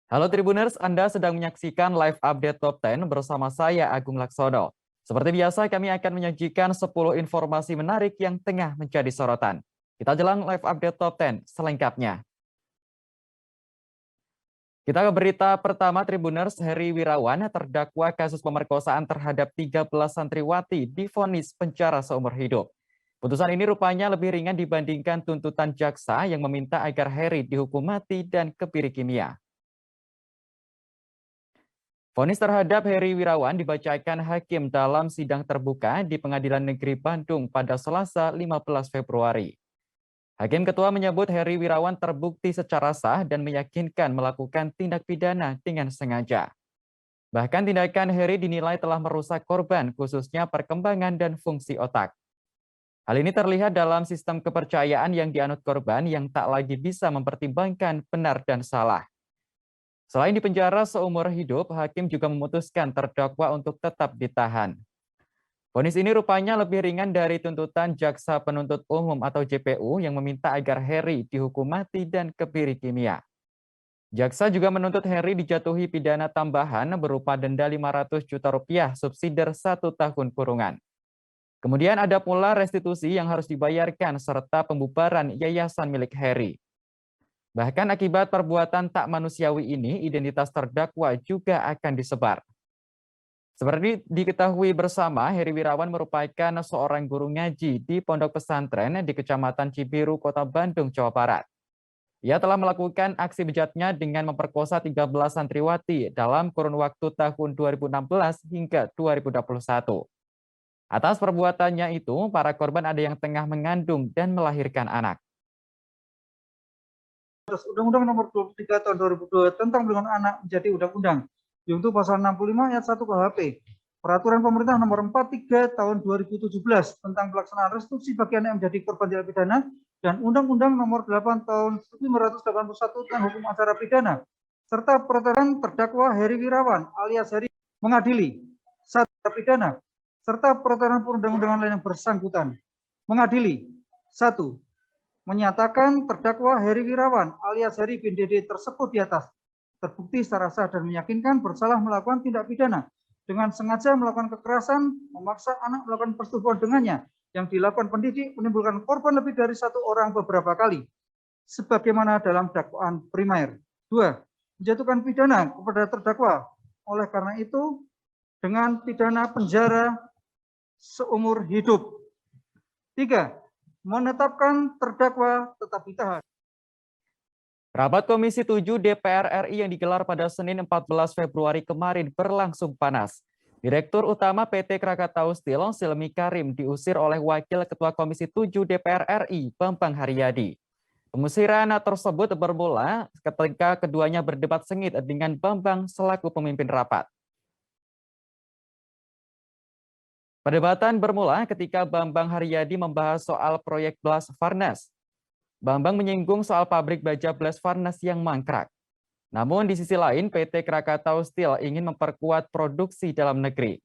Halo Tribuners, Anda sedang menyaksikan live update Top 10 bersama saya Agung Laksono. Seperti biasa, kami akan menyajikan 10 informasi menarik yang tengah menjadi sorotan. Kita jelang live update Top 10 selengkapnya. Kita ke berita pertama, Tribuners. Heri Wirawan terdakwa kasus pemerkosaan terhadap 13 santriwati divonis penjara seumur hidup. Putusan ini rupanya lebih ringan dibandingkan tuntutan jaksa yang meminta agar Heri dihukum mati dan kebiri kimia. Vonis terhadap Heri Wirawan dibacakan hakim dalam sidang terbuka di Pengadilan Negeri Bandung pada Selasa 15 Februari. Hakim Ketua menyebut Heri Wirawan terbukti secara sah dan meyakinkan melakukan tindak pidana dengan sengaja. Bahkan tindakan Heri dinilai telah merusak korban, khususnya perkembangan dan fungsi otak. Hal ini terlihat dalam sistem kepercayaan yang dianut korban yang tak lagi bisa mempertimbangkan benar dan salah. Selain dipenjara seumur hidup, hakim juga memutuskan terdakwa untuk tetap ditahan. Vonis ini rupanya lebih ringan dari tuntutan Jaksa Penuntut Umum atau JPU yang meminta agar Heri dihukum mati dan kebiri kimia. Jaksa juga menuntut Heri dijatuhi pidana tambahan berupa denda 500 juta rupiah subsidiar 1 tahun kurungan. Kemudian ada pula restitusi yang harus dibayarkan serta pembubaran yayasan milik Heri. Bahkan akibat perbuatan tak manusiawi ini, identitas terdakwa juga akan disebar. Seperti diketahui bersama, Heri Wirawan merupakan seorang guru ngaji di pondok pesantren di Kecamatan Cibiru, Kota Bandung, Jawa Barat. Ia telah melakukan aksi bejatnya dengan memperkosa 13 santriwati dalam kurun waktu tahun 2016 hingga 2021. Atas perbuatannya itu, para korban ada yang tengah mengandung dan melahirkan anak. Undang-Undang Nomor 23 Tahun 2002 tentang Perlindungan Anak menjadi undang-undang, yaitu pasal 65 ayat 1 KUHP, Peraturan Pemerintah Nomor 43 Tahun 2017 tentang pelaksanaan restitusi bagi anak yang menjadi korban tindak pidana, dan Undang-Undang Nomor 8 Tahun 1981 tentang hukum acara pidana, serta peraturan terdakwa Heri Wirawan alias Heri mengadili satu pidana, serta peraturan perundang-undangan lain yang bersangkutan. Mengadili 1. Menyatakan terdakwa Heri Wirawan alias Heri bin Dede tersebut di atas terbukti secara sah dan meyakinkan bersalah melakukan tindak pidana dengan sengaja melakukan kekerasan, memaksa anak melakukan persetubuhan dengannya yang dilakukan pendidik menimbulkan korban lebih dari satu orang beberapa kali, sebagaimana dalam dakwaan primer. 2. Menjatuhkan pidana kepada terdakwa oleh karena itu dengan pidana penjara seumur hidup. 3. Menetapkan terdakwa tetap ditahan. Rapat Komisi 7 DPR RI yang digelar pada Senin 14 Februari kemarin berlangsung panas. Direktur Utama PT Krakatau Steel, Silmi Karim, diusir oleh Wakil Ketua Komisi 7 DPR RI, Bambang Haryadi. Pengusiran tersebut bermula ketika keduanya berdebat sengit dengan Bambang selaku pemimpin rapat. Perdebatan bermula ketika Bambang Haryadi membahas soal proyek blast furnace. Bambang menyinggung soal pabrik baja blast furnace yang mangkrak. Namun di sisi lain, PT Krakatau Steel ingin memperkuat produksi dalam negeri.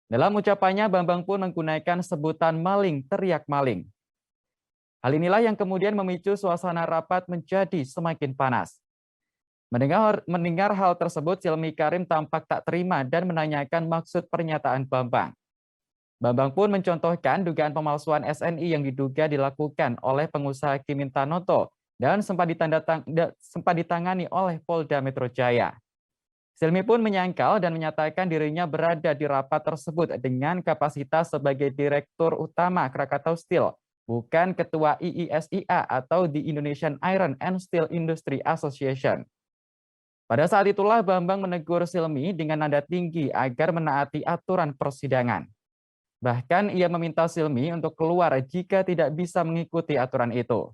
Dalam ucapannya, Bambang pun menggunakan sebutan maling teriak maling. Hal inilah yang kemudian memicu suasana rapat menjadi semakin panas. Mendengar hal tersebut, Silmi Karim tampak tak terima dan menanyakan maksud pernyataan Bambang. Bambang pun mencontohkan dugaan pemalsuan SNI yang diduga dilakukan oleh pengusaha Kiminta Noto dan sempat ditangani oleh Polda Metro Jaya. Silmi pun menyangkal dan menyatakan dirinya berada di rapat tersebut dengan kapasitas sebagai Direktur Utama Krakatau Steel, bukan Ketua IISIA atau di Indonesian Iron and Steel Industry Association. Pada saat itulah Bambang menegur Silmi dengan nada tinggi agar menaati aturan persidangan. Bahkan ia meminta Silmi untuk keluar jika tidak bisa mengikuti aturan itu.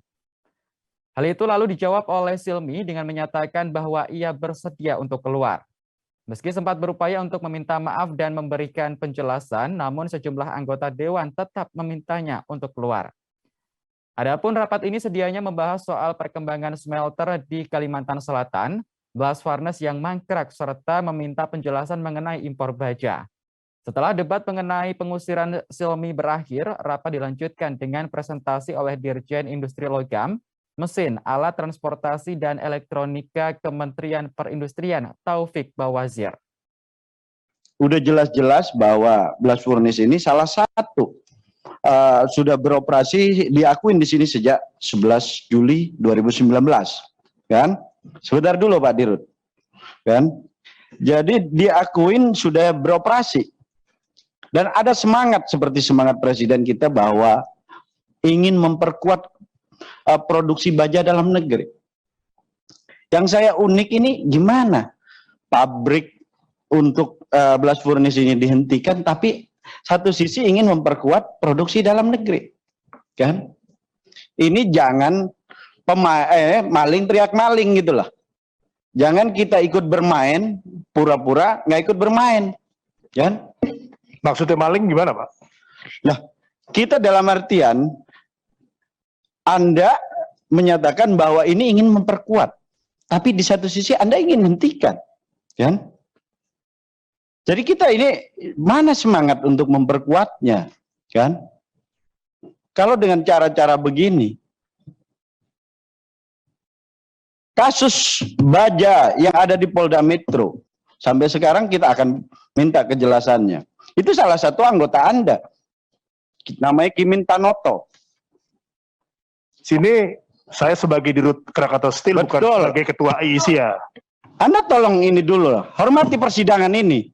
Hal itu lalu dijawab oleh Silmi dengan menyatakan bahwa ia bersedia untuk keluar. Meski sempat berupaya untuk meminta maaf dan memberikan penjelasan, namun sejumlah anggota dewan tetap memintanya untuk keluar. Adapun rapat ini sedianya membahas soal perkembangan smelter di Kalimantan Selatan, blast furnace yang mangkrak, serta meminta penjelasan mengenai impor baja. Setelah debat mengenai pengusiran Silmi berakhir, rapat dilanjutkan dengan presentasi oleh Dirjen Industri Logam, mesin, alat transportasi, dan elektronika Kementerian Perindustrian Taufik Bawazir. Udah jelas-jelas bahwa blast furnace ini salah satu sudah beroperasi, diakuin di sini sejak 11 Juli 2019, kan? Sebentar dulu Pak Dirut, kan? Jadi diakuin sudah beroperasi dan ada semangat seperti semangat Presiden kita bahwa ingin memperkuat produksi baja dalam negeri. Yang saya unik ini gimana pabrik untuk blast furnace ini dihentikan, tapi satu sisi ingin memperkuat produksi dalam negeri, kan? Ini jangan maling teriak maling gitulah. Jangan kita ikut bermain pura-pura nggak ikut bermain, kan? Maksudnya maling gimana, Pak? Nah, kita dalam artian Anda menyatakan bahwa ini ingin memperkuat, tapi di satu sisi Anda ingin hentikan, kan? Jadi kita ini mana semangat untuk memperkuatnya, kan? Kalau dengan cara-cara begini, kasus baja yang ada di Polda Metro, sampai sekarang kita akan minta kejelasannya. Itu salah satu anggota Anda, namanya Kimin Tanoto. Sini saya sebagai Dirut Krakatau Steel, bukan Betul. sebagai Ketua IISI ya. Anda tolong ini dulu, hormati persidangan ini.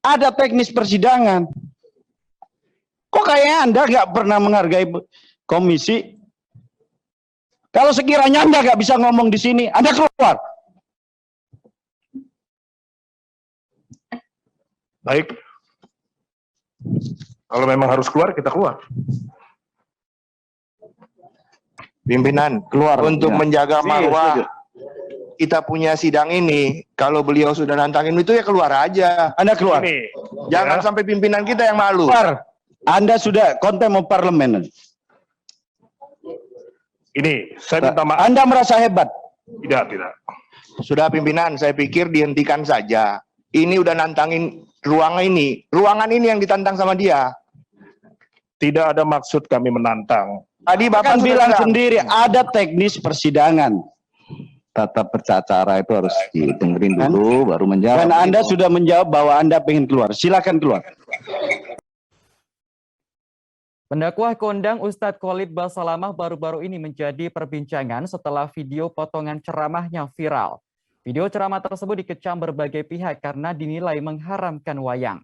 Ada teknis persidangan. Kok kayaknya Anda nggak pernah menghargai komisi? Kalau sekiranya Anda nggak bisa ngomong di sini, Anda keluar. Baik. Kalau memang harus keluar, kita keluar. Pimpinan, Keluar. untuk Ya. menjaga Setuju, marwah setuju. kita punya sidang ini, kalau beliau sudah nantangin itu ya keluar aja. Anda keluar. Ini, Jangan ya. sampai pimpinan kita yang malu. Keluar. Anda sudah contempt of parliament. Ini, saya minta maaf. Anda merasa hebat. Tidak. Sudah pimpinan, saya pikir dihentikan saja. Ini udah nantangin ruangan ini yang ditantang sama dia. Tidak ada maksud kami menantang. Tadi Bapak Kan sudah bilang bilang. sendiri ada teknis persidangan. Tata bercara itu harus didengerin dulu, baru menjawab. Dan Anda sudah menjawab bahwa Anda pengen keluar. Silakan keluar. Pendakwah kondang Ustadz Khalid Basalamah baru-baru ini menjadi perbincangan setelah video potongan ceramahnya viral. Video ceramah tersebut dikecam berbagai pihak karena dinilai mengharamkan wayang.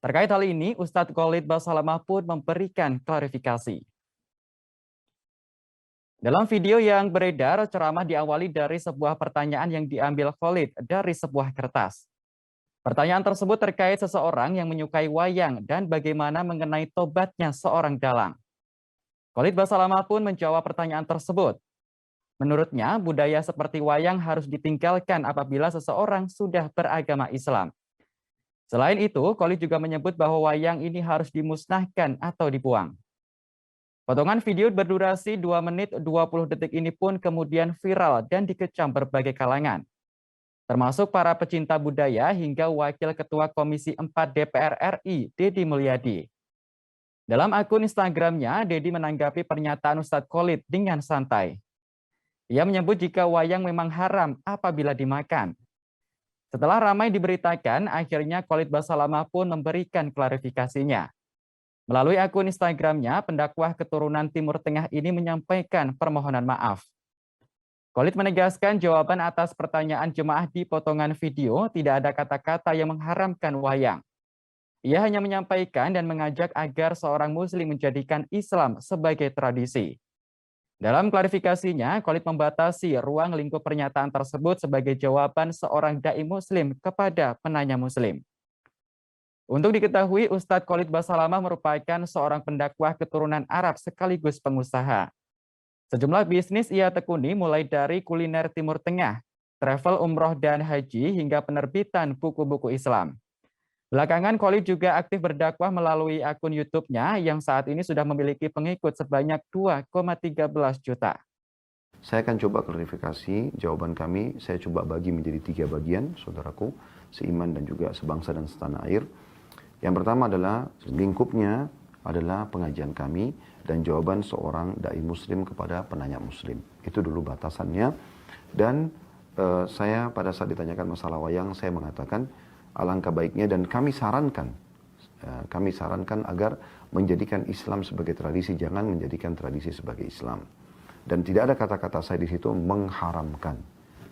Terkait hal ini, Ustadz Khalid Basalamah pun memberikan klarifikasi. Dalam video yang beredar, ceramah diawali dari sebuah pertanyaan yang diambil Khalid dari sebuah kertas. Pertanyaan tersebut terkait seseorang yang menyukai wayang dan bagaimana mengenai tobatnya seorang dalang. Khalid Basalamah pun menjawab pertanyaan tersebut. Menurutnya, budaya seperti wayang harus ditinggalkan apabila seseorang sudah beragama Islam. Selain itu, Khalid juga menyebut bahwa wayang ini harus dimusnahkan atau dibuang. Potongan video berdurasi 2 menit 20 detik ini pun kemudian viral dan dikecam berbagai kalangan, termasuk para pecinta budaya hingga Wakil Ketua Komisi 4 DPR RI, Deddy Mulyadi. Dalam akun Instagramnya, Deddy menanggapi pernyataan Ustadz Khalid dengan santai. Ia menyebut jika wayang memang haram apabila dimakan. Setelah ramai diberitakan, akhirnya Khalid Basalamah pun memberikan klarifikasinya. Melalui akun Instagramnya, pendakwah keturunan Timur Tengah ini menyampaikan permohonan maaf. Khalid menegaskan jawaban atas pertanyaan jemaah di potongan video tidak ada kata-kata yang mengharamkan wayang. Ia hanya menyampaikan dan mengajak agar seorang muslim menjadikan Islam sebagai tradisi. Dalam klarifikasinya, Khalid membatasi ruang lingkup pernyataan tersebut sebagai jawaban seorang dai muslim kepada penanya muslim. Untuk diketahui, Ustadz Khalid Basalamah merupakan seorang pendakwah keturunan Arab sekaligus pengusaha. Sejumlah bisnis ia tekuni mulai dari kuliner Timur Tengah, travel umroh dan haji hingga penerbitan buku-buku Islam. Belakangan Khalid juga aktif berdakwah melalui akun YouTube-nya yang saat ini sudah memiliki pengikut sebanyak 2,13 juta. Saya akan coba klarifikasi jawaban kami, saya coba bagi menjadi 3 bagian, saudaraku, seiman dan juga sebangsa dan setanah air. Yang pertama adalah lingkupnya adalah pengajian kami dan jawaban seorang dai muslim kepada penanya muslim. Itu dulu batasannya. Dan saya pada saat ditanyakan masalah wayang, saya mengatakan alangkah baiknya dan kami sarankan agar menjadikan Islam sebagai tradisi, jangan menjadikan tradisi sebagai Islam. Dan tidak ada kata-kata saya di situ mengharamkan.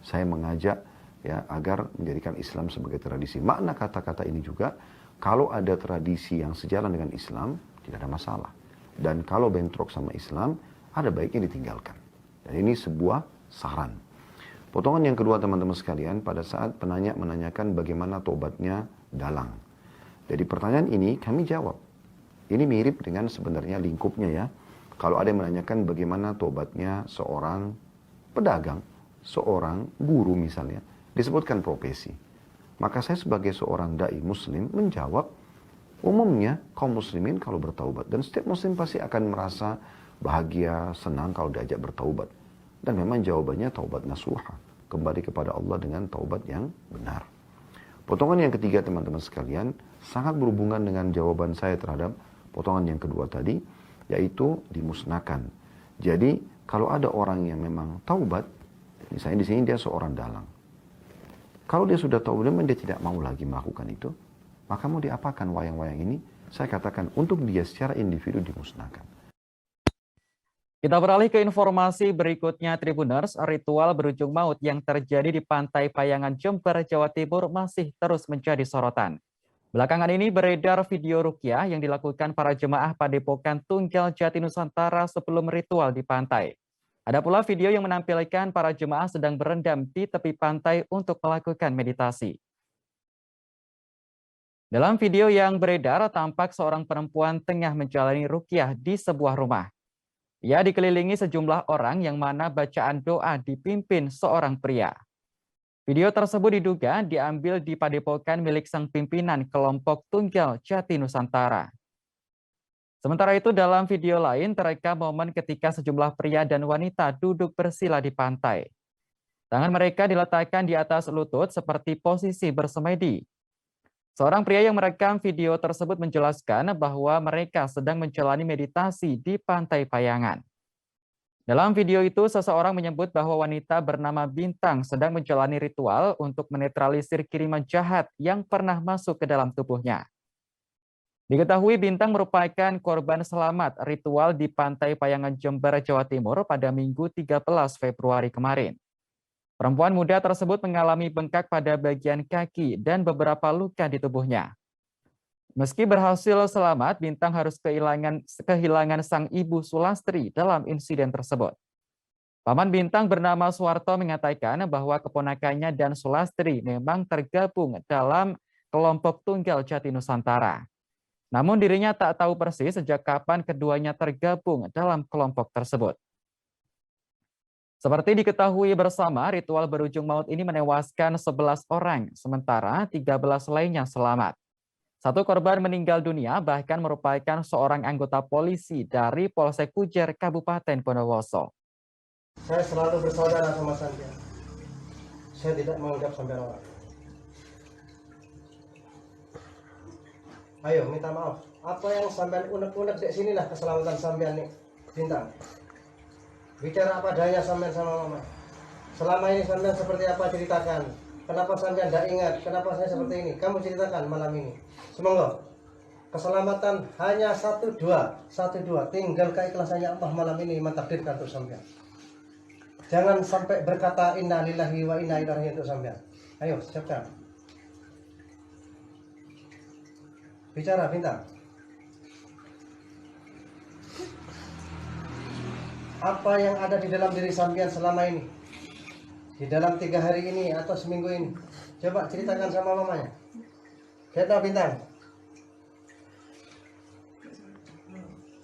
Saya mengajak ya agar menjadikan Islam sebagai tradisi. Makna kata-kata ini juga, kalau ada tradisi yang sejalan dengan Islam, tidak ada masalah. Dan kalau bentrok sama Islam, ada baiknya ditinggalkan. Dan ini sebuah saran. Potongan yang kedua teman-teman sekalian, pada saat penanya menanyakan bagaimana tobatnya dalang. Jadi pertanyaan ini kami jawab. Ini mirip dengan sebenarnya lingkupnya ya. Kalau ada yang menanyakan bagaimana tobatnya seorang pedagang, seorang guru misalnya, disebutkan profesi. Maka saya sebagai seorang dai muslim menjawab, umumnya kaum muslimin kalau bertaubat. Dan setiap muslim pasti akan merasa bahagia, senang kalau diajak bertaubat. Dan memang jawabannya taubat nasuha. Kembali kepada Allah dengan taubat yang benar. Potongan yang ketiga teman-teman sekalian, sangat berhubungan dengan jawaban saya terhadap potongan yang kedua tadi, yaitu dimusnahkan. Jadi kalau ada orang yang memang taubat, misalnya di sini dia seorang dalang. Kalau dia sudah tahu, memang dia tidak mau lagi melakukan itu, maka mau diapakan wayang-wayang ini? Saya katakan untuk dia secara individu dimusnahkan. Kita beralih ke informasi berikutnya, Tribuners. Ritual berujung maut yang terjadi di Pantai Payangan, Jember, Jawa Timur masih terus menjadi sorotan. Belakangan ini beredar video ruqyah yang dilakukan para jemaah Padepokan Tunggal Jati Nusantara sebelum ritual di pantai. Ada pula video yang menampilkan para jemaah sedang berendam di tepi pantai untuk melakukan meditasi. Dalam video yang beredar, tampak seorang perempuan tengah menjalani ruqyah di sebuah rumah. Ia dikelilingi sejumlah orang yang mana bacaan doa dipimpin seorang pria. Video tersebut diduga diambil di padepokan milik sang pimpinan kelompok Tunggal Jati Nusantara. Sementara itu dalam video lain terekam momen ketika sejumlah pria dan wanita duduk bersila di pantai. Tangan mereka diletakkan di atas lutut seperti posisi bersemedi. Seorang pria yang merekam video tersebut menjelaskan bahwa mereka sedang menjalani meditasi di Pantai Payangan. Dalam video itu, seseorang menyebut bahwa wanita bernama Bintang sedang menjalani ritual untuk menetralisir kiriman jahat yang pernah masuk ke dalam tubuhnya. Diketahui Bintang merupakan korban selamat ritual di Pantai Payangan, Jember, Jawa Timur pada Minggu 13 Februari kemarin. Perempuan muda tersebut mengalami bengkak pada bagian kaki dan beberapa luka di tubuhnya. Meski berhasil selamat, Bintang harus kehilangan sang ibu Sulastri dalam insiden tersebut. Paman Bintang bernama Suwarto mengatakan bahwa keponakannya dan Sulastri memang tergabung dalam kelompok Tunggal Jati Nusantara. Namun dirinya tak tahu persis sejak kapan keduanya tergabung dalam kelompok tersebut. Seperti diketahui bersama, ritual berujung maut ini menewaskan 11 orang, sementara 13 lainnya selamat. Satu korban meninggal dunia bahkan merupakan seorang anggota polisi dari Polsek Kujer, Kabupaten Bondowoso. Saya selalu bersaudara sama sampean. Saya tidak menganggap sampean orang. Ayo, minta maaf. Apa yang sampean unek-unek di sinilah keselamatan sampean nih, Bintang. Bicara apa adanya sampean sama mama. Selama ini sampean seperti apa ceritakan. Kenapa sampean tidak ingat? Kenapa saya seperti ini? Kamu ceritakan malam ini. Semoga keselamatan hanya satu dua. Tinggal keikhlasannya Allah malam ini mentakdirkan untuk sampean. Jangan sampai berkata inna lillahi wa inna ilaihi raji'un untuk sampean. Ayo, siapkan. Bicara, Bintang. Apa yang ada di dalam diri sampean selama ini? Di dalam 3 hari ini atau seminggu ini? Coba ceritakan sama mamanya. Kita Bintang.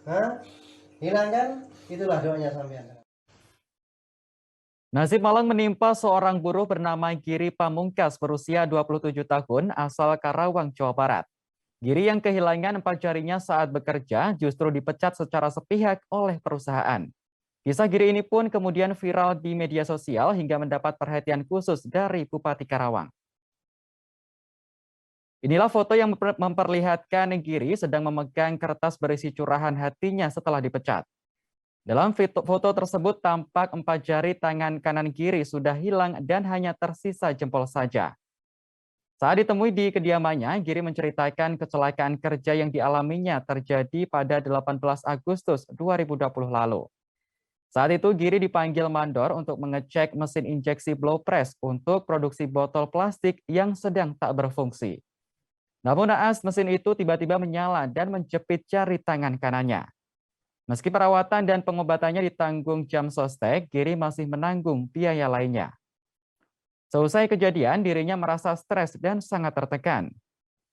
Hah? Hilang kan? Itulah doanya sampean. Nasib malang menimpa seorang buruh bernama Giri Pamungkas berusia 27 tahun asal Karawang, Jawa Barat. Giri yang kehilangan 4 jarinya saat bekerja justru dipecat secara sepihak oleh perusahaan. Kisah Giri ini pun kemudian viral di media sosial hingga mendapat perhatian khusus dari Bupati Karawang. Inilah foto yang memperlihatkan Giri sedang memegang kertas berisi curahan hatinya setelah dipecat. Dalam foto tersebut tampak 4 jari tangan kanan Giri sudah hilang dan hanya tersisa jempol saja. Saat ditemui di kediamannya, Giri menceritakan kecelakaan kerja yang dialaminya terjadi pada 18 Agustus 2020 lalu. Saat itu Giri dipanggil mandor untuk mengecek mesin injeksi blow press untuk produksi botol plastik yang sedang tak berfungsi. Namun naas mesin itu tiba-tiba menyala dan menjepit jari tangan kanannya. Meski perawatan dan pengobatannya ditanggung Jam Sostek, Giri masih menanggung biaya lainnya. Seusai kejadian, dirinya merasa stres dan sangat tertekan.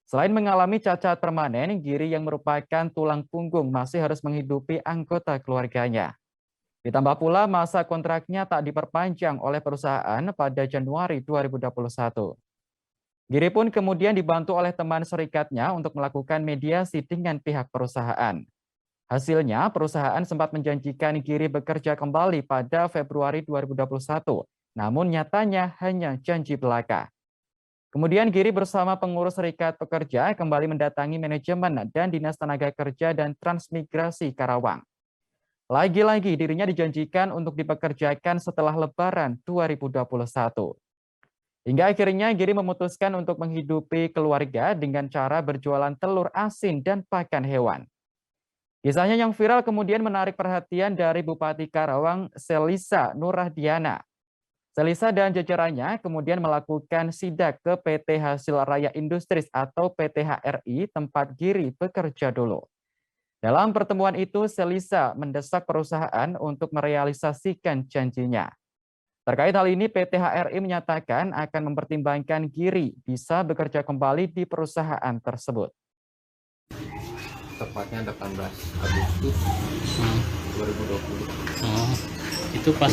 Selain mengalami cacat permanen, Giri yang merupakan tulang punggung masih harus menghidupi anggota keluarganya. Ditambah pula masa kontraknya tak diperpanjang oleh perusahaan pada Januari 2021. Giri pun kemudian dibantu oleh teman serikatnya untuk melakukan mediasi dengan pihak perusahaan. Hasilnya, perusahaan sempat menjanjikan Giri bekerja kembali pada Februari 2021, namun nyatanya hanya janji belaka. Kemudian Giri bersama pengurus serikat pekerja kembali mendatangi manajemen dan Dinas Tenaga Kerja dan Transmigrasi Karawang. Lagi-lagi dirinya dijanjikan untuk dipekerjakan setelah Lebaran 2021. Hingga akhirnya Giri memutuskan untuk menghidupi keluarga dengan cara berjualan telur asin dan pakan hewan. Kisahnya yang viral kemudian menarik perhatian dari Bupati Karawang, Selisa Nurahdiana. Selisa dan jajarannya kemudian melakukan sidak ke PT Hasil Raya Industries atau PT HRI tempat Giri bekerja dulu. Dalam pertemuan itu, Selisa mendesak perusahaan untuk merealisasikan janjinya. Terkait hal ini, PT HRI menyatakan akan mempertimbangkan Giri bisa bekerja kembali di perusahaan tersebut. Tepatnya 18 Agustus 2020. Itu pas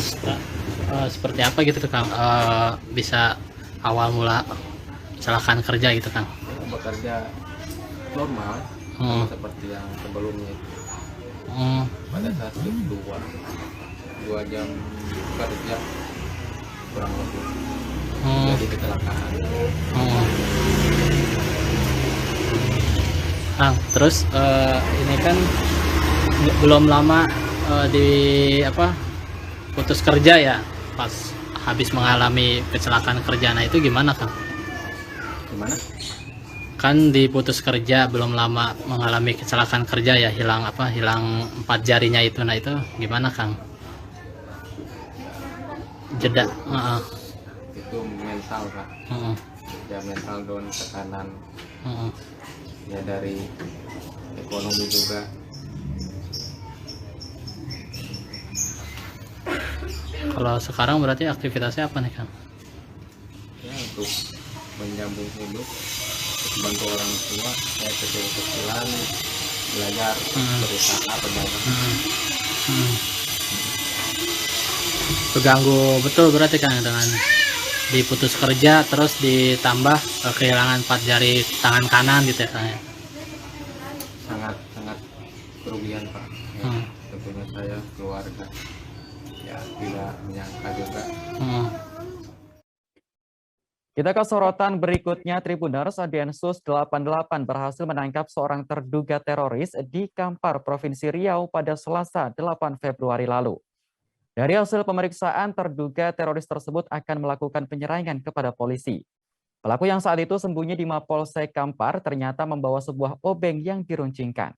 seperti apa gitu Kang? Bisa awal mula kecelakaan kerja gitu Kang? Bekerja normal sama seperti yang sebelumnya itu. Pada saat shift 2 jam kerja kurang lebih jadi kecelakaan. Terus ini kan belum lama putus kerja ya, pas habis mengalami kecelakaan kerja. Nah itu gimana Kang? Gimana? Kan diputus kerja belum lama mengalami kecelakaan kerja ya, hilang 4 jarinya itu. Nah itu gimana Kang? Jeda. Itu mental Pak. Ya mental down, tekanan. Ya dari ekonomi juga. Kalau sekarang berarti aktivitasnya apa nih Kang? Ya untuk menyambung hidup, membantu orang tua, saya kecil-kecilan belajar berusaha berdagang. Terganggu betul berarti Kang dengan diputus kerja terus ditambah kehilangan 4 jari tangan kanan gitu ya Kang ya? Sangat kerugian Pak. Ya, tentunya saya keluarga ya tidak menyangka juga. Kita ke sorotan berikutnya. Tribuners, Densus 88 berhasil menangkap seorang terduga teroris di Kampar, Provinsi Riau pada Selasa 8 Februari lalu. Dari hasil pemeriksaan, terduga teroris tersebut akan melakukan penyerangan kepada polisi. Pelaku yang saat itu sembunyi di Mapolsek Kampar ternyata membawa sebuah obeng yang diruncingkan.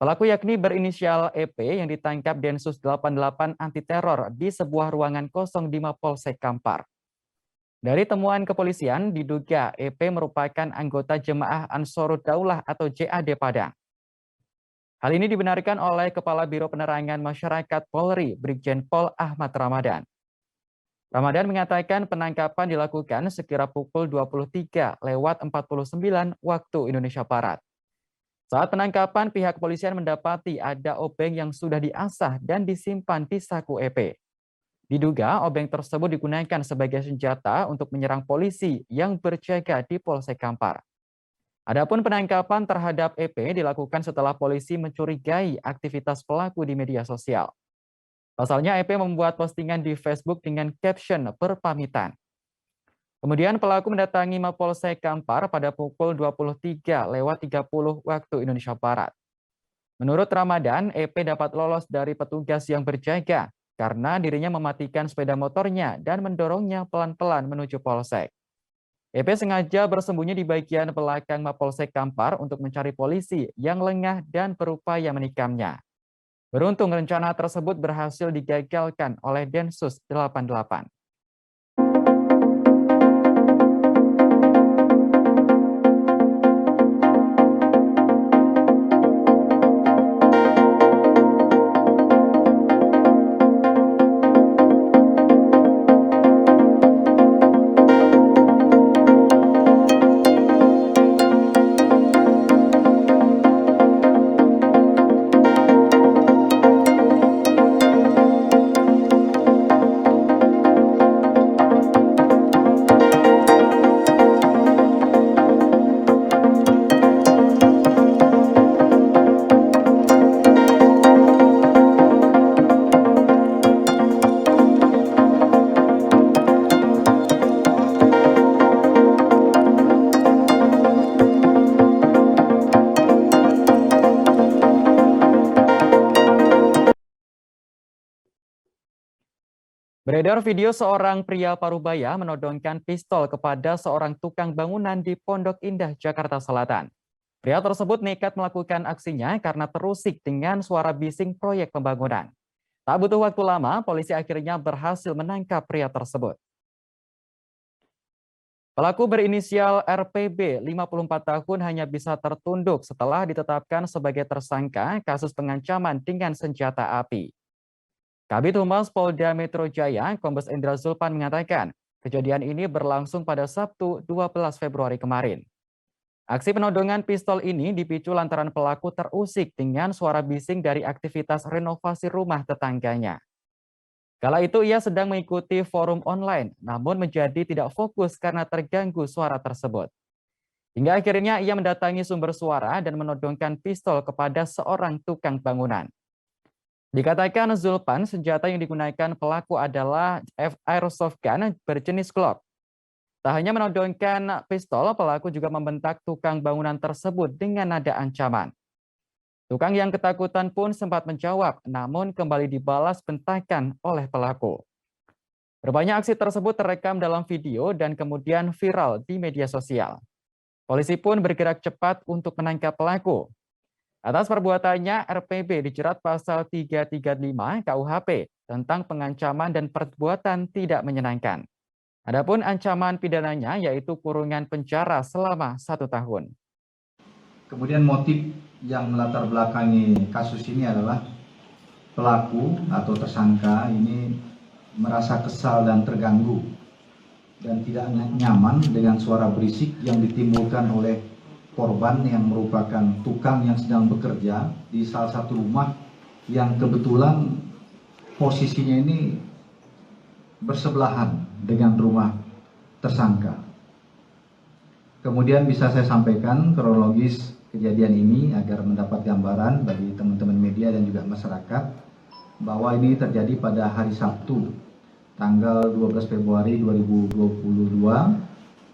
Pelaku yakni berinisial EP yang ditangkap Densus 88 anti teror di sebuah ruangan kosong di Mapolsek Kampar. Dari temuan kepolisian, diduga EP merupakan anggota Jemaah Ansarud Daulah atau JAD Padang. Hal ini dibenarkan oleh Kepala Biro Penerangan Masyarakat Polri, Brigjen Pol Ahmad Ramadan. Ramadan mengatakan penangkapan dilakukan sekira pukul 23:49 waktu Indonesia Barat. Saat penangkapan, pihak kepolisian mendapati ada obeng yang sudah diasah dan disimpan di saku EP. Diduga obeng tersebut digunakan sebagai senjata untuk menyerang polisi yang berjaga di Polsek Kampar. Adapun penangkapan terhadap EP dilakukan setelah polisi mencurigai aktivitas pelaku di media sosial. Pasalnya EP membuat postingan di Facebook dengan caption berpamitan. Kemudian pelaku mendatangi Mapolsek Kampar pada pukul 23:30 waktu Indonesia Barat. Menurut Ramadan, EP dapat lolos dari petugas yang berjaga karena dirinya mematikan sepeda motornya dan mendorongnya pelan-pelan menuju polsek. EP sengaja bersembunyi di bagian belakang Mapolsek Kampar untuk mencari polisi yang lengah dan berupaya menikamnya. Beruntung rencana tersebut berhasil digagalkan oleh Densus 88. Beredar video seorang pria Parubaya menodongkan pistol kepada seorang tukang bangunan di Pondok Indah, Jakarta Selatan. Pria tersebut nekat melakukan aksinya karena terusik dengan suara bising proyek pembangunan. Tak butuh waktu lama, polisi akhirnya berhasil menangkap pria tersebut. Pelaku berinisial RPB, 54 tahun, hanya bisa tertunduk setelah ditetapkan sebagai tersangka kasus pengancaman dengan senjata api. Kabid Humas Polda Metro Jaya, Kombes Endra Zulpan mengatakan, kejadian ini berlangsung pada Sabtu 12 Februari kemarin. Aksi penodongan pistol ini dipicu lantaran pelaku terusik dengan suara bising dari aktivitas renovasi rumah tetangganya. Kala itu ia sedang mengikuti forum online, namun menjadi tidak fokus karena terganggu suara tersebut. Hingga akhirnya ia mendatangi sumber suara dan menodongkan pistol kepada seorang tukang bangunan. Dikatakan Zulpan, senjata yang digunakan pelaku adalah airsoft gun berjenis Glock. Tak hanya menodongkan pistol, pelaku juga membentak tukang bangunan tersebut dengan nada ancaman. Tukang yang ketakutan pun sempat menjawab, namun kembali dibalas bentakan oleh pelaku. Rupanya aksi tersebut terekam dalam video dan kemudian viral di media sosial. Polisi pun bergerak cepat untuk menangkap pelaku. Atas perbuatannya, RPB dijerat pasal 335 KUHP tentang pengancaman dan perbuatan tidak menyenangkan. Adapun ancaman pidananya yaitu kurungan penjara selama 1 tahun. Kemudian motif yang melatar belakangi kasus ini adalah pelaku atau tersangka ini merasa kesal dan terganggu dan tidak nyaman dengan suara berisik yang ditimbulkan oleh korban yang merupakan tukang yang sedang bekerja di salah satu rumah yang kebetulan posisinya ini bersebelahan dengan rumah tersangka. Kemudian bisa saya sampaikan kronologis kejadian ini agar mendapat gambaran bagi teman-teman media dan juga masyarakat bahwa ini terjadi pada hari Sabtu tanggal 12 Februari 2022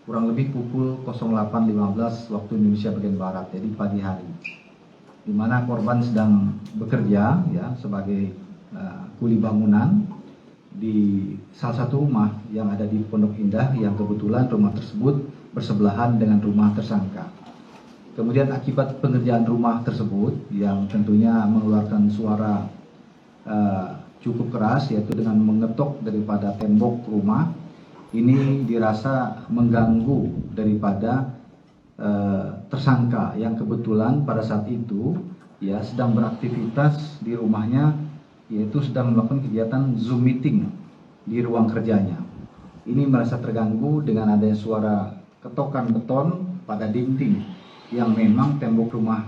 kurang lebih pukul 08.15 waktu Indonesia bagian Barat, jadi pagi hari, di mana korban sedang bekerja ya sebagai kuli bangunan di salah satu rumah yang ada di Pondok Indah yang kebetulan rumah tersebut bersebelahan dengan rumah tersangka. Kemudian akibat pengerjaan rumah tersebut yang tentunya mengeluarkan suara cukup keras, yaitu dengan mengetok daripada tembok rumah, ini dirasa mengganggu daripada tersangka yang kebetulan pada saat itu ya sedang beraktivitas di rumahnya, yaitu sedang melakukan kegiatan Zoom meeting di ruang kerjanya. Ini merasa terganggu dengan adanya suara ketokan beton pada dinding yang memang tembok rumah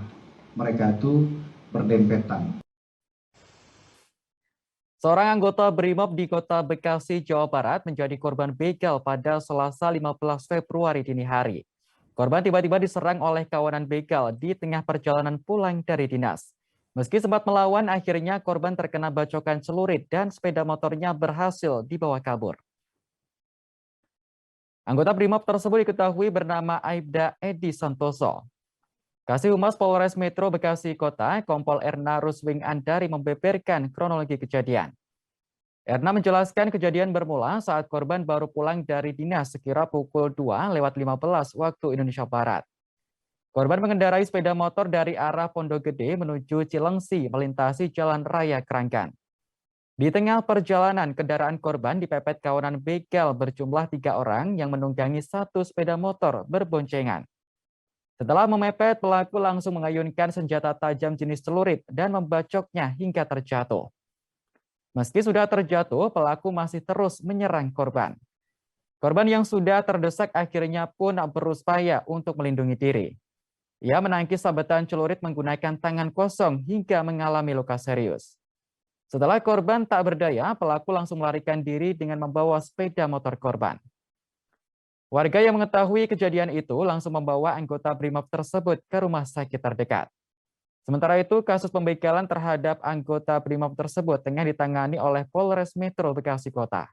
mereka itu berdempetan. Seorang anggota BRIMOB di Kota Bekasi, Jawa Barat menjadi korban begal pada Selasa 15 Februari dini hari. Korban tiba-tiba diserang oleh kawanan begal di tengah perjalanan pulang dari dinas. Meski sempat melawan, akhirnya korban terkena bacokan celurit dan sepeda motornya berhasil dibawa kabur. Anggota BRIMOB tersebut diketahui bernama Aibda Edi Santoso. Kasih Humas Polres Metro Bekasi Kota, Kompol Erna Ruswing Andari membeberkan kronologi kejadian. Erna menjelaskan kejadian bermula saat korban baru pulang dari dinas sekira pukul 2:15 waktu Indonesia Barat. Korban mengendarai sepeda motor dari arah Pondok Gede menuju Cilengsi melintasi Jalan Raya Keranggan. Di tengah perjalanan, kendaraan korban dipepet kawanan begal berjumlah 3 orang yang menunggangi satu sepeda motor berboncengan. Setelah memepet, pelaku langsung mengayunkan senjata tajam jenis celurit dan membacoknya hingga terjatuh. Meski sudah terjatuh, pelaku masih terus menyerang korban. Korban yang sudah terdesak akhirnya pun berupaya untuk melindungi diri. Ia menangkis sabetan celurit menggunakan tangan kosong hingga mengalami luka serius. Setelah korban tak berdaya, pelaku langsung melarikan diri dengan membawa sepeda motor korban. Warga yang mengetahui kejadian itu langsung membawa anggota BRIMOB tersebut ke rumah sakit terdekat. Sementara itu, kasus pembegalan terhadap anggota BRIMOB tersebut tengah ditangani oleh Polres Metro Bekasi Kota.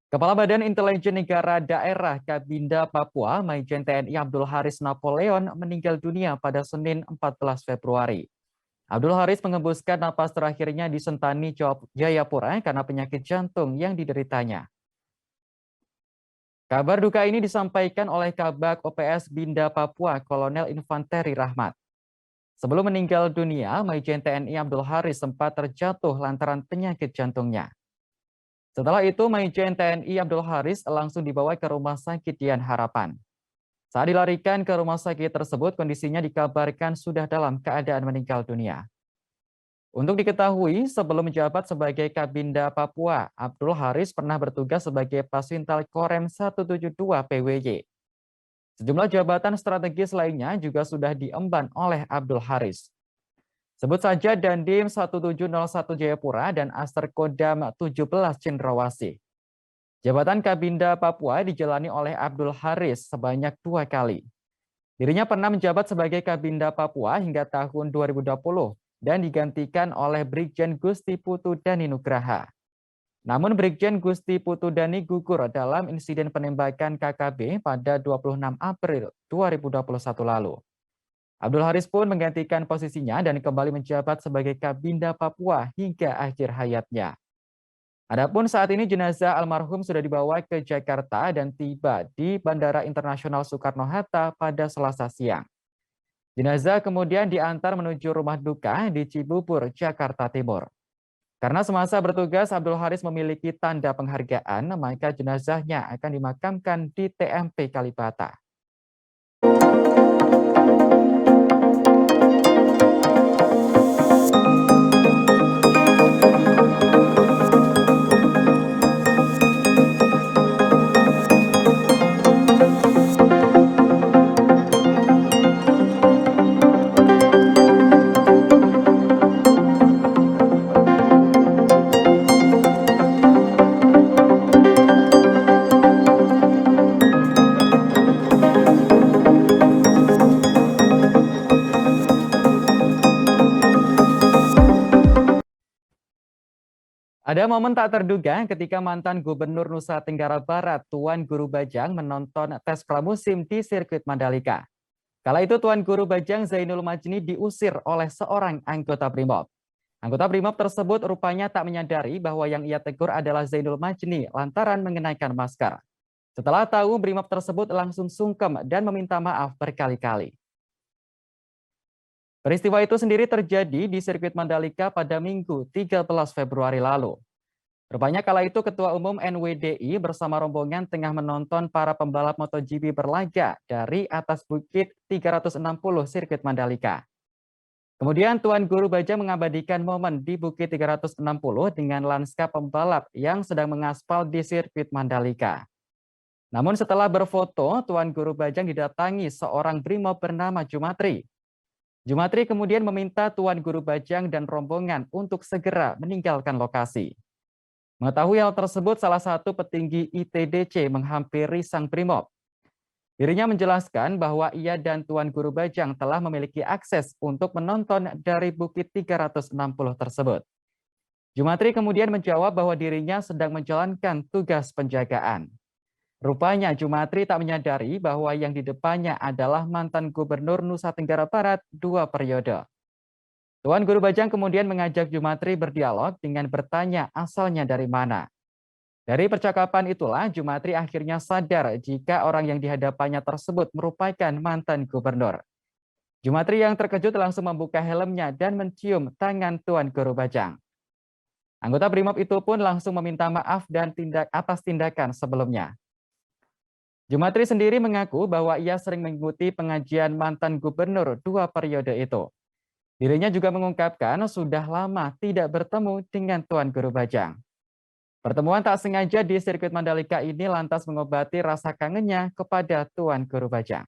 Kepala Badan Intelijen Negara Daerah Kabinda Papua, Maijen TNI Abdul Haris Napoleon meninggal dunia pada Senin 14 Februari. Abdul Haris mengembuskan napas terakhirnya di Sentani, Jayapura karena penyakit jantung yang dideritanya. Kabar duka ini disampaikan oleh Kabag OPS Binda Papua, Kolonel Infanteri Rahmat. Sebelum meninggal dunia, Maijen TNI Abdul Haris sempat terjatuh lantaran penyakit jantungnya. Setelah itu, Maijen TNI Abdul Haris langsung dibawa ke Rumah Sakit Dian Harapan. Saat dilarikan ke rumah sakit tersebut, kondisinya dikabarkan sudah dalam keadaan meninggal dunia. Untuk diketahui, sebelum menjabat sebagai Kabinda Papua, Abdul Haris pernah bertugas sebagai Pasintal Korem 172 PWY. Sejumlah jabatan strategis lainnya juga sudah diemban oleh Abdul Haris. Sebut saja Dandim 1701 Jayapura dan Aster Kodam 17 Cendrawasih. Jabatan Kabinda Papua dijalani oleh Abdul Haris sebanyak 2 kali. Dirinya pernah menjabat sebagai Kabinda Papua hingga tahun 2020 dan digantikan oleh Brigjen Gusti Putu Dani Nugraha. Namun Brigjen Gusti Putu Dani gugur dalam insiden penembakan KKB pada 26 April 2021 lalu. Abdul Haris pun menggantikan posisinya dan kembali menjabat sebagai Kabinda Papua hingga akhir hayatnya. Adapun saat ini jenazah almarhum sudah dibawa ke Jakarta dan tiba di Bandara Internasional Soekarno-Hatta pada Selasa siang. Jenazah kemudian diantar menuju rumah duka di Cibubur, Jakarta Timur. Karena semasa bertugas Abdul Haris memiliki tanda penghargaan, maka jenazahnya akan dimakamkan di TMP Kalibata. Ada momen tak terduga ketika mantan Gubernur Nusa Tenggara Barat, Tuan Guru Bajang menonton tes pramusim di sirkuit Mandalika. Kala itu Tuan Guru Bajang Zainul Majni diusir oleh seorang anggota BRIMOB. Anggota BRIMOB tersebut rupanya tak menyadari bahwa yang ia tegur adalah Zainul Majni lantaran mengenakan masker. Setelah tahu, BRIMOB tersebut langsung sungkem dan meminta maaf berkali-kali. Peristiwa itu sendiri terjadi di sirkuit Mandalika pada Minggu 13 Februari lalu. Rupanya kala itu Ketua Umum NWDI bersama rombongan tengah menonton para pembalap MotoGP berlaga dari atas bukit 360 sirkuit Mandalika. Kemudian Tuan Guru Bajang mengabadikan momen di bukit 360 dengan lanskap pembalap yang sedang mengaspal di sirkuit Mandalika. Namun setelah berfoto, Tuan Guru Bajang didatangi seorang brimob bernama Jumatri. Jumatri kemudian meminta Tuan Guru Bajang dan rombongan untuk segera meninggalkan lokasi. Mengetahui hal tersebut, salah satu petinggi ITDC menghampiri sang brimob. Dirinya menjelaskan bahwa ia dan Tuan Guru Bajang telah memiliki akses untuk menonton dari bukit 360 tersebut. Jumatri kemudian menjawab bahwa dirinya sedang menjalankan tugas penjagaan. Rupanya Jumatri tak menyadari bahwa yang di depannya adalah mantan Gubernur Nusa Tenggara Barat 2 periode. Tuan Guru Bajang kemudian mengajak Jumatri berdialog dengan bertanya asalnya dari mana. Dari percakapan itulah Jumatri akhirnya sadar jika orang yang dihadapannya tersebut merupakan mantan gubernur. Jumatri yang terkejut langsung membuka helmnya dan mencium tangan Tuan Guru Bajang. Anggota Brimob itu pun langsung meminta maaf dan atas tindakan sebelumnya. Jumatri sendiri mengaku bahwa ia sering mengikuti pengajian mantan gubernur 2 periode itu. Dirinya juga mengungkapkan sudah lama tidak bertemu dengan Tuan Guru Bajang. Pertemuan tak sengaja di sirkuit Mandalika ini lantas mengobati rasa kangennya kepada Tuan Guru Bajang.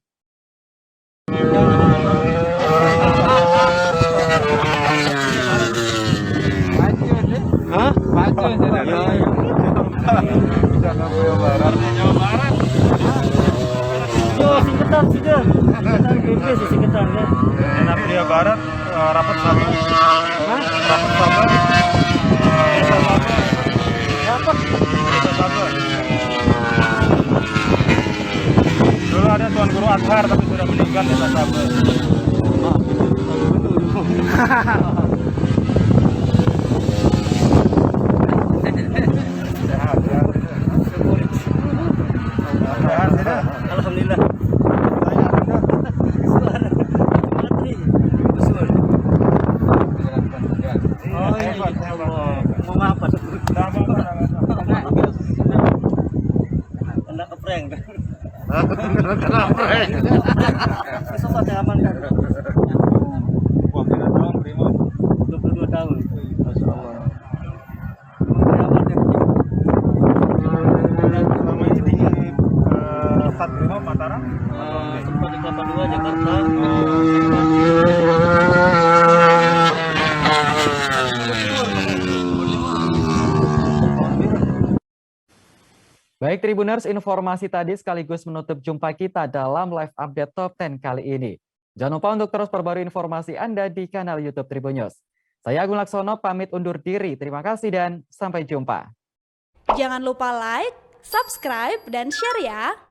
Barat rapat sama dulu ada Tuan Guru Athar tapi sudah meninggal di Sasabe. Alhamdulillah. Baik Tribuners, informasi tadi sekaligus menutup jumpa kita dalam live update Top 10 kali ini. Jangan lupa untuk terus perbarui informasi Anda di kanal YouTube Tribun News. Saya Agung Laksono pamit undur diri. Terima kasih dan sampai jumpa. Jangan lupa like, subscribe, dan share ya.